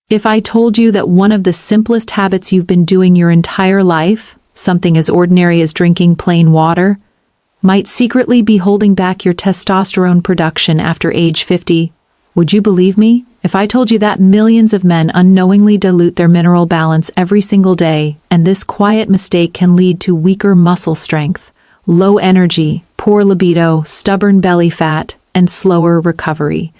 If I told you that one of the simplest habits you've been doing your entire life, something as ordinary as drinking plain water, might secretly be holding back your testosterone production after age 50, would you believe me? If I told you that millions of men unknowingly dilute their mineral balance every single day, and this quiet mistake can lead to weaker muscle strength, low energy, poor libido, stubborn belly fat, and slower recovery.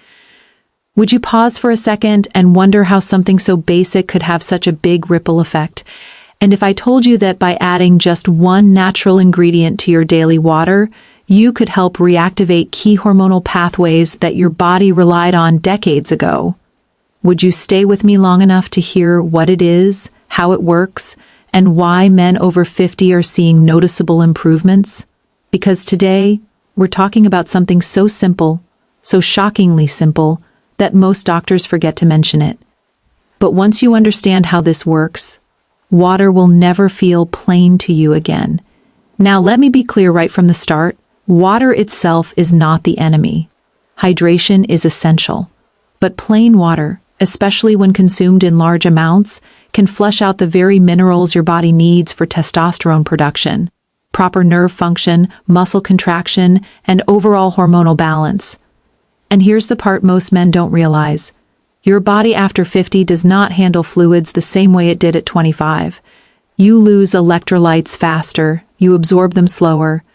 Would you pause for a second and wonder how something so basic could have such a big ripple effect? And if I told you that by adding just one natural ingredient to your daily water, you could help reactivate key hormonal pathways that your body relied on decades ago? Would you stay with me long enough to hear what it is, how it works, and why men over 50 are seeing noticeable improvements? Because today, we're talking about something so simple, so shockingly simple, that most doctors forget to mention it. But once you understand how this works, water will never feel plain to you again. Now let me be clear right from the start. Water itself is not the enemy. Hydration is essential. But plain water, especially when consumed in large amounts, can flush out the very minerals your body needs for testosterone production, proper nerve function, muscle contraction, and overall hormonal balance. And here's the part most men don't realize. Your body after 50 does not handle fluids the same way it did at 25. You lose electrolytes faster, you absorb them slower.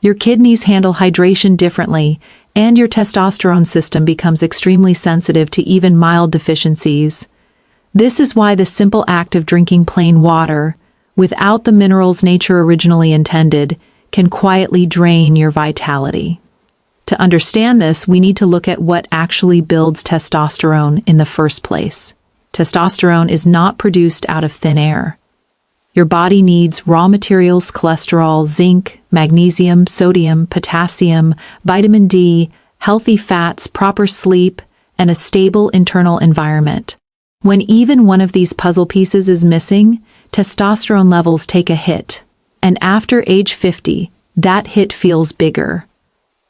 Your kidneys handle hydration differently, and your testosterone system becomes extremely sensitive to even mild deficiencies. This is why the simple act of drinking plain water, without the minerals nature originally intended, can quietly drain your vitality. To understand this, we need to look at what actually builds testosterone in the first place. Testosterone is not produced out of thin air. Your body needs raw materials, cholesterol, zinc, magnesium, sodium, potassium, vitamin D, healthy fats, proper sleep, and a stable internal environment. When even one of these puzzle pieces is missing, testosterone levels take a hit. And after age 50, that hit feels bigger.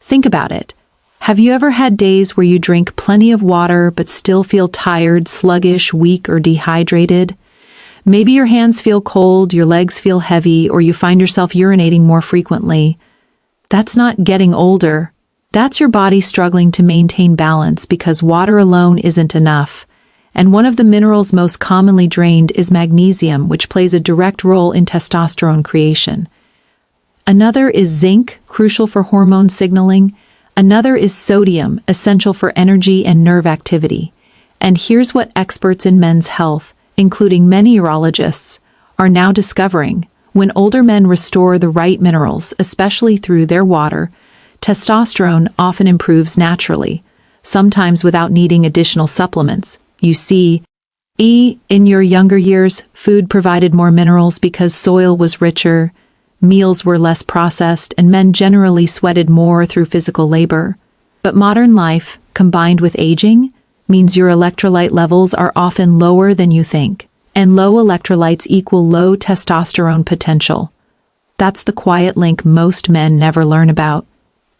Think about it. Have you ever had days where you drink plenty of water but still feel tired, sluggish, weak, or dehydrated? Maybe your hands feel cold, your legs feel heavy, or you find yourself urinating more frequently. That's not getting older. That's your body struggling to maintain balance because water alone isn't enough. And one of the minerals most commonly drained is magnesium, which plays a direct role in testosterone creation. Another is zinc, crucial for hormone signaling. Another is sodium, essential for energy and nerve activity. And here's what experts in men's health, including many urologists, are now discovering. When older men restore the right minerals, especially through their water, testosterone often improves naturally, sometimes without needing additional supplements. You see, in your younger years, food provided more minerals because soil was richer, meals were less processed, and men generally sweated more through physical labor. But modern life, combined with aging, means your electrolyte levels are often lower than you think. And low electrolytes equal low testosterone potential. That's the quiet link most men never learn about.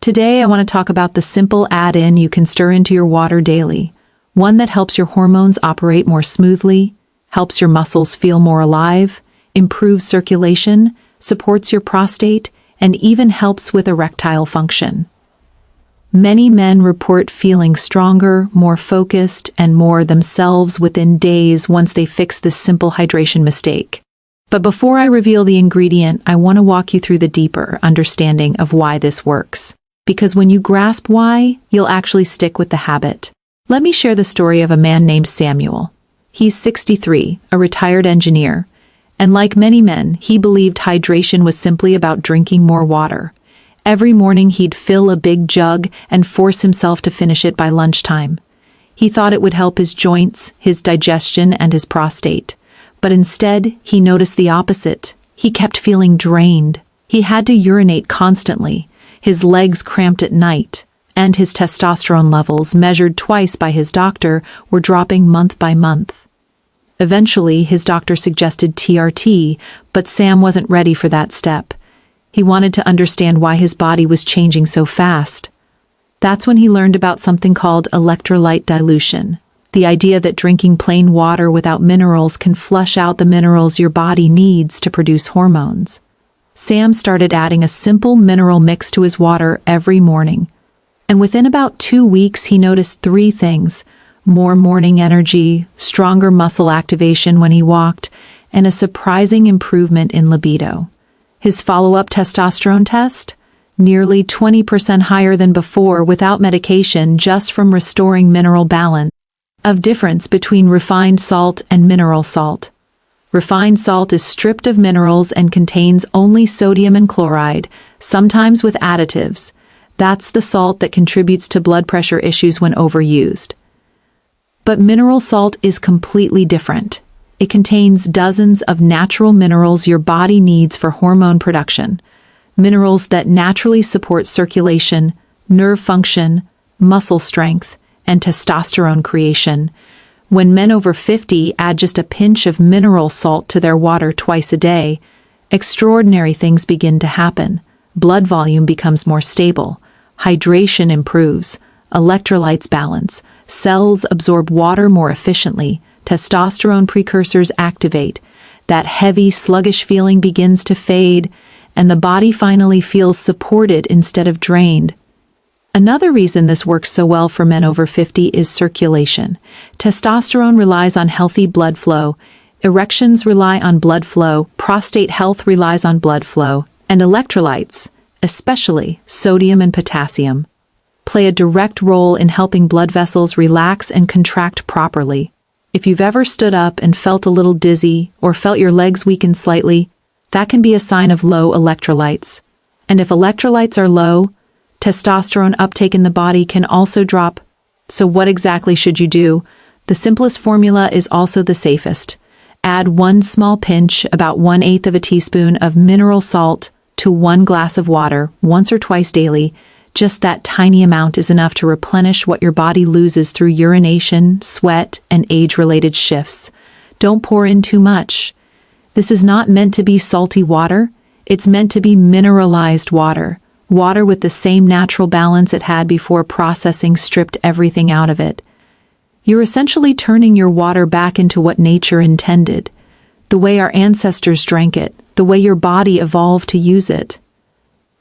Today I want to talk about the simple add-in you can stir into your water daily. One that helps your hormones operate more smoothly, helps your muscles feel more alive, improves circulation, supports your prostate, and even helps with erectile function. Many men report feeling stronger, more focused, and more themselves within days once they fix this simple hydration mistake. But before I reveal the ingredient, I want to walk you through the deeper understanding of why this works. Because when you grasp why, you'll actually stick with the habit. Let me share the story of a man named Samuel. He's 63, a retired engineer. And like many men, he believed hydration was simply about drinking more water. Every morning he'd fill a big jug and force himself to finish it by lunchtime. He thought it would help his joints, his digestion, and his prostate. But instead, he noticed the opposite. He kept feeling drained. He had to urinate constantly. His legs cramped at night. And his testosterone levels, measured twice by his doctor, were dropping month by month. Eventually, his doctor suggested TRT, but Sam wasn't ready for that step. He wanted to understand why his body was changing so fast. That's when he learned about something called electrolyte dilution. The idea that drinking plain water without minerals can flush out the minerals your body needs to produce hormones. Sam started adding a simple mineral mix to his water every morning. And within about 2 weeks, he noticed 3 things: more morning energy, stronger muscle activation when he walked, and a surprising improvement in libido. His follow-up testosterone test? Nearly 20% higher than before without medication, just from restoring mineral balance. Of difference between refined salt and mineral salt. Refined salt is stripped of minerals and contains only sodium and chloride, sometimes with additives. That's the salt that contributes to blood pressure issues when overused. But mineral salt is completely different. It contains dozens of natural minerals your body needs for hormone production. Minerals that naturally support circulation, nerve function, muscle strength, and testosterone creation. When men over 50 add just a pinch of mineral salt to their water twice a day, extraordinary things begin to happen. Blood volume becomes more stable, hydration improves, electrolytes balance, cells absorb water more efficiently, testosterone precursors activate, that heavy, sluggish feeling begins to fade, and the body finally feels supported instead of drained. Another reason this works so well for men over 50 is circulation. Testosterone relies on healthy blood flow, erections rely on blood flow, prostate health relies on blood flow, and electrolytes, especially sodium and potassium, play a direct role in helping blood vessels relax and contract properly. If you've ever stood up and felt a little dizzy or felt your legs weaken slightly, that can be a sign of low electrolytes. And if electrolytes are low, testosterone uptake in the body can also drop. So what exactly should you do? The simplest formula is also the safest. Add 1 small pinch, about 1/8 of a teaspoon of mineral salt to 1 glass of water once or twice daily. Just that tiny amount is enough to replenish what your body loses through urination, sweat, and age-related shifts. Don't pour in too much. This is not meant to be salty water. It's meant to be mineralized water. Water with the same natural balance it had before processing stripped everything out of it. You're essentially turning your water back into what nature intended, the way our ancestors drank it, the way your body evolved to use it.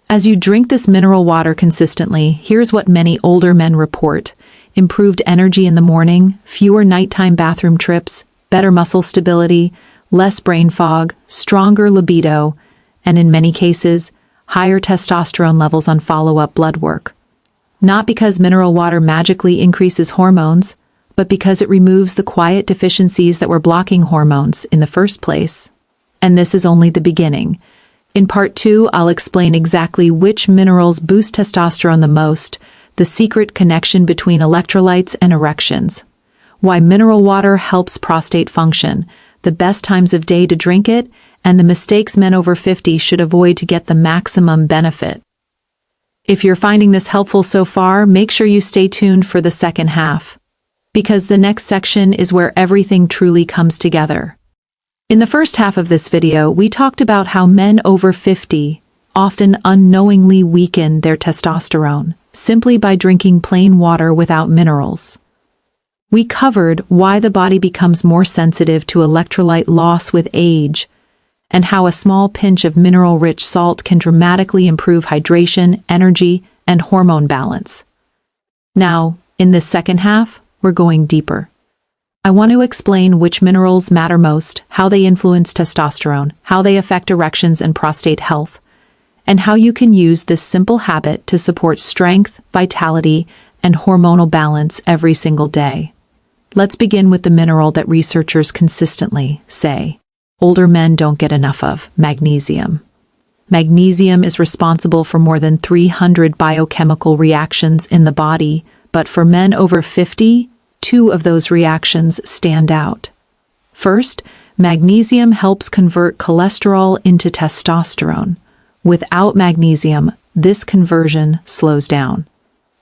As you drink this mineral water consistently, here's what many older men report: improved energy in the morning, fewer nighttime bathroom trips, better muscle stability, less brain fog, stronger libido, and in many cases, higher testosterone levels on follow-up blood work. Not because mineral water magically increases hormones, but because it removes the quiet deficiencies that were blocking hormones in the first place. And this is only the beginning. In part 2, I'll explain exactly which minerals boost testosterone the most, the secret connection between electrolytes and erections, why mineral water helps prostate function, the best times of day to drink it, and the mistakes men over 50 should avoid to get the maximum benefit. If you're finding this helpful so far, make sure you stay tuned for the second half, because the next section is where everything truly comes together. In the first half of this video, we talked about how men over 50 often unknowingly weaken their testosterone simply by drinking plain water without minerals. We covered why the body becomes more sensitive to electrolyte loss with age, and how a small pinch of mineral-rich salt can dramatically improve hydration, energy, and hormone balance. Now, in this second half, we're going deeper. I want to explain which minerals matter most, how they influence testosterone, how they affect erections and prostate health, and how you can use this simple habit to support strength, vitality, and hormonal balance every single day. Let's begin with the mineral that researchers consistently say older men don't get enough of: magnesium. Magnesium is responsible for more than 300 biochemical reactions in the body, but for men over 50, 2 of those reactions stand out. First, magnesium helps convert cholesterol into testosterone. Without magnesium, this conversion slows down.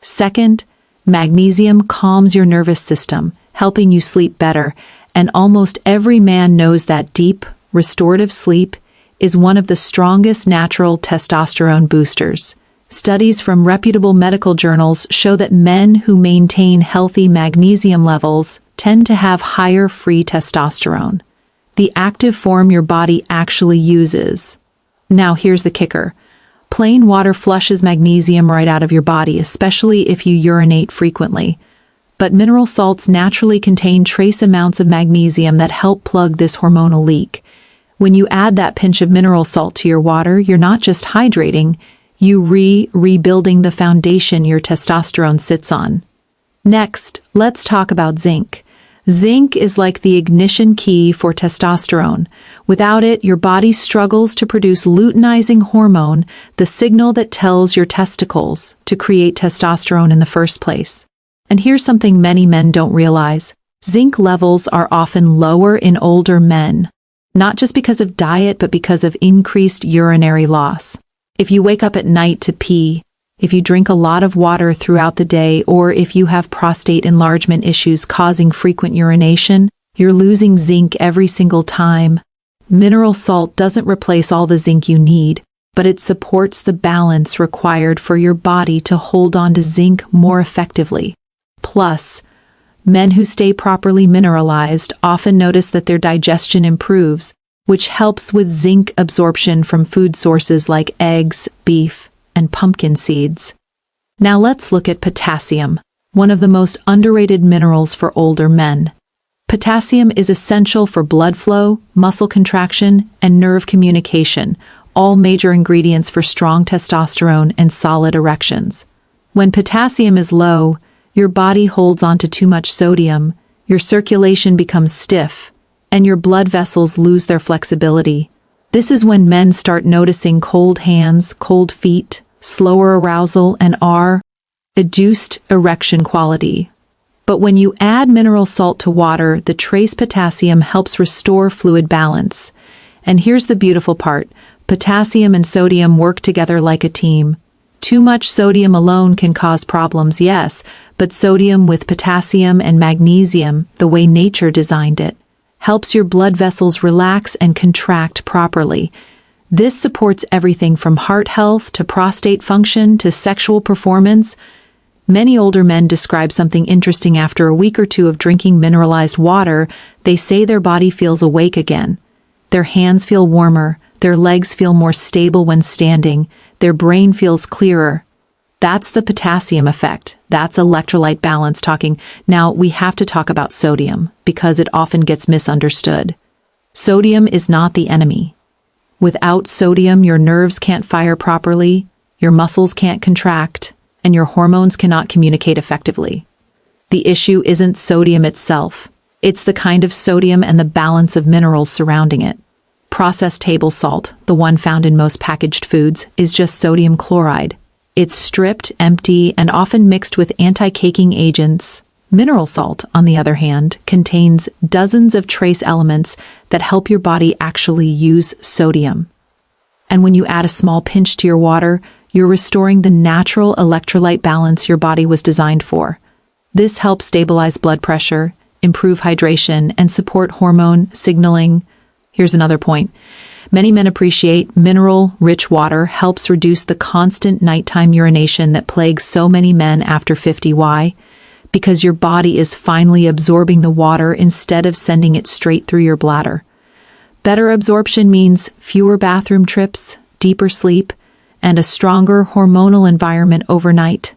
Second, magnesium calms your nervous system, helping you sleep better, and almost every man knows that deep, restorative sleep is one of the strongest natural testosterone boosters. Studies from reputable medical journals show that men who maintain healthy magnesium levels tend to have higher free testosterone, the active form your body actually uses. Now here's the kicker. Plain water flushes magnesium right out of your body, especially if you urinate frequently. But mineral salts naturally contain trace amounts of magnesium that help plug this hormonal leak. When you add that pinch of mineral salt to your water, you're not just hydrating, you rebuilding the foundation your testosterone sits on. Next, let's talk about zinc. Zinc is like the ignition key for testosterone. Without it, your body struggles to produce luteinizing hormone, the signal that tells your testicles to create testosterone in the first place. And here's something many men don't realize. Zinc levels are often lower in older men, not just because of diet, but because of increased urinary loss. If you wake up at night to pee, if you drink a lot of water throughout the day, or if you have prostate enlargement issues causing frequent urination, you're losing zinc every single time. Mineral salt doesn't replace all the zinc you need, but it supports the balance required for your body to hold on to zinc more effectively. Plus, men who stay properly mineralized often notice that their digestion improves, which helps with zinc absorption from food sources like eggs, beef, and pumpkin seeds. Now let's look at potassium, one of the most underrated minerals for older men. Potassium is essential for blood flow, muscle contraction, and nerve communication, all major ingredients for strong testosterone and solid erections. When potassium is low, your body holds on to too much sodium, your circulation becomes stiff, and your blood vessels lose their flexibility. This is when men start noticing cold hands, cold feet, slower arousal, and reduced erection quality. But when you add mineral salt to water, the trace potassium helps restore fluid balance. And here's the beautiful part. Potassium and sodium work together like a team. Too much sodium alone can cause problems, yes, but sodium with potassium and magnesium, the way nature designed it, helps your blood vessels relax and contract properly. This supports everything from heart health to prostate function to sexual performance. Many older men describe something interesting after a week or two of drinking mineralized water. They say their body feels awake again. Their hands feel warmer, their legs feel more stable when standing, their brain feels clearer. That's the potassium effect. That's electrolyte balance talking. Now, we have to talk about sodium, because it often gets misunderstood. Sodium is not the enemy. Without sodium, your nerves can't fire properly, your muscles can't contract, and your hormones cannot communicate effectively. The issue isn't sodium itself. It's the kind of sodium and the balance of minerals surrounding it. Processed table salt, the one found in most packaged foods, is just sodium chloride. It's stripped, empty, and often mixed with anti-caking agents. Mineral salt, on the other hand, contains dozens of trace elements that help your body actually use sodium. And when you add a small pinch to your water, you're restoring the natural electrolyte balance your body was designed for. This helps stabilize blood pressure, improve hydration, and support hormone signaling. Here's another point. Many men appreciate mineral-rich water helps reduce the constant nighttime urination that plagues so many men after 50. Why? Because your body is finally absorbing the water instead of sending it straight through your bladder. Better absorption means fewer bathroom trips, deeper sleep, and a stronger hormonal environment overnight.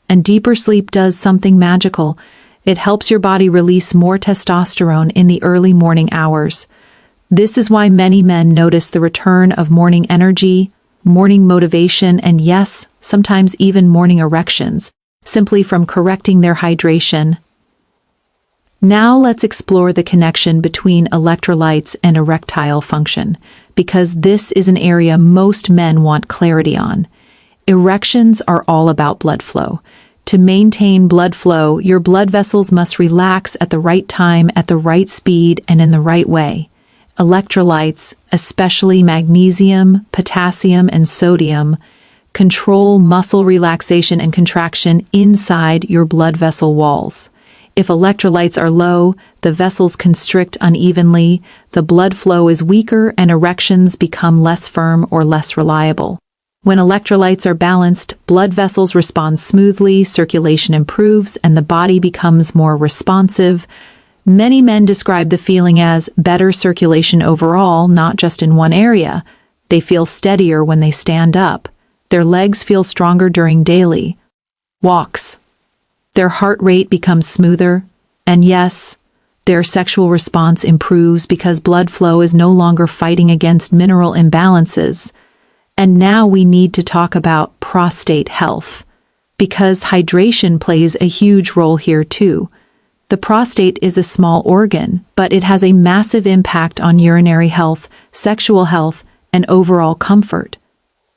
And deeper sleep does something magical. It helps your body release more testosterone in the early morning hours. This is why many men notice the return of morning energy, morning motivation, and yes, sometimes even morning erections, simply from correcting their hydration. Now let's explore the connection between electrolytes and erectile function, because this is an area most men want clarity on. Erections are all about blood flow. To maintain blood flow, your blood vessels must relax at the right time, at the right speed, and in the right way. Electrolytes, especially magnesium, potassium, and sodium, control muscle relaxation and contraction inside your blood vessel walls. If electrolytes are low, the vessels constrict unevenly, the blood flow is weaker, and erections become less firm or less reliable. When electrolytes are balanced, blood vessels respond smoothly, circulation improves, and the body becomes more responsive. Many men describe the feeling as better circulation overall, not just in one area. They feel steadier when they stand up. Their legs feel stronger during daily walks. Their heart rate becomes smoother. And yes, their sexual response improves because blood flow is no longer fighting against mineral imbalances. And now we need to talk about prostate health, because hydration plays a huge role here too. The prostate is a small organ, but it has a massive impact on urinary health, sexual health, and overall comfort.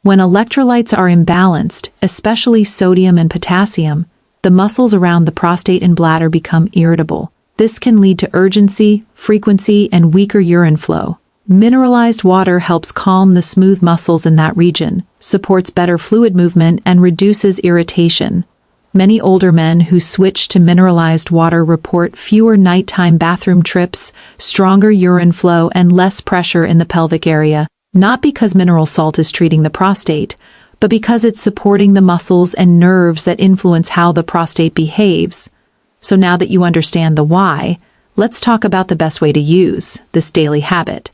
When electrolytes are imbalanced, especially sodium and potassium, the muscles around the prostate and bladder become irritable. This can lead to urgency, frequency, and weaker urine flow. Mineralized water helps calm the smooth muscles in that region, supports better fluid movement, and reduces irritation. Many older men who switch to mineralized water report fewer nighttime bathroom trips, stronger urine flow, and less pressure in the pelvic area, not because mineral salt is treating the prostate, but because it's supporting the muscles and nerves that influence how the prostate behaves. So now that you understand the why, let's talk about the best way to use this daily habit.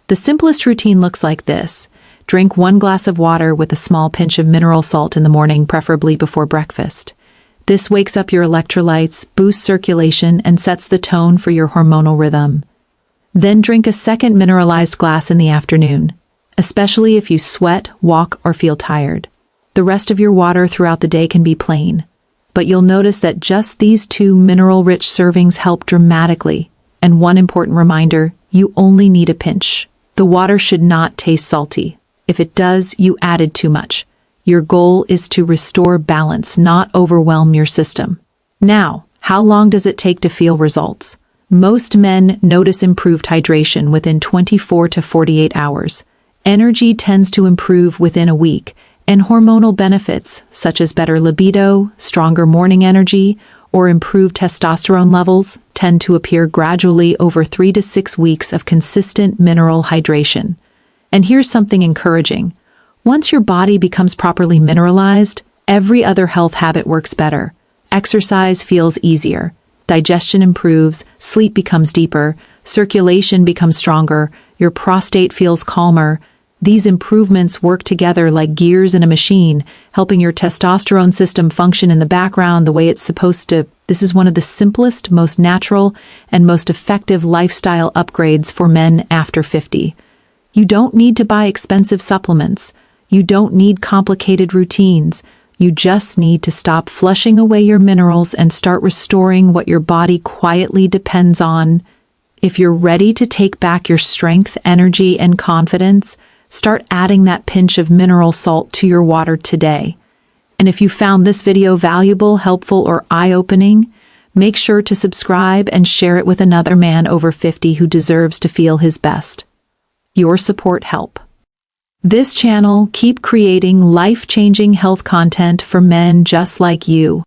The simplest routine looks like this. Drink 1 glass of water with a small pinch of mineral salt in the morning, preferably before breakfast. This wakes up your electrolytes, boosts circulation, and sets the tone for your hormonal rhythm. Then drink a second mineralized glass in the afternoon, especially if you sweat, walk, or feel tired. The rest of your water throughout the day can be plain, but you'll notice that just these 2 mineral-rich servings help dramatically. And one important reminder, you only need a pinch. The water should not taste salty. If it does, you added too much. Your goal is to restore balance, not overwhelm your system. Now, how long does it take to feel results? Most men notice improved hydration within 24 to 48 hours. Energy tends to improve within a week, and hormonal benefits, such as better libido, stronger morning energy, or improved testosterone levels, tend to appear gradually over 3 to 6 weeks of consistent mineral hydration. And here's something encouraging. Once your body becomes properly mineralized, every other health habit works better. Exercise feels easier. Digestion improves, sleep becomes deeper, circulation becomes stronger, your prostate feels calmer. These improvements work together like gears in a machine, helping your testosterone system function in the background the way it's supposed to. This is one of the simplest, most natural, and most effective lifestyle upgrades for men after 50. You don't need to buy expensive supplements. You don't need complicated routines. You just need to stop flushing away your minerals and start restoring what your body quietly depends on. If you're ready to take back your strength, energy, and confidence, start adding that pinch of mineral salt to your water today. And if you found this video valuable, helpful, or eye-opening, make sure to subscribe and share it with another man over 50 who deserves to feel his best. Your support help this channel keep creating life-changing health content for men just like you.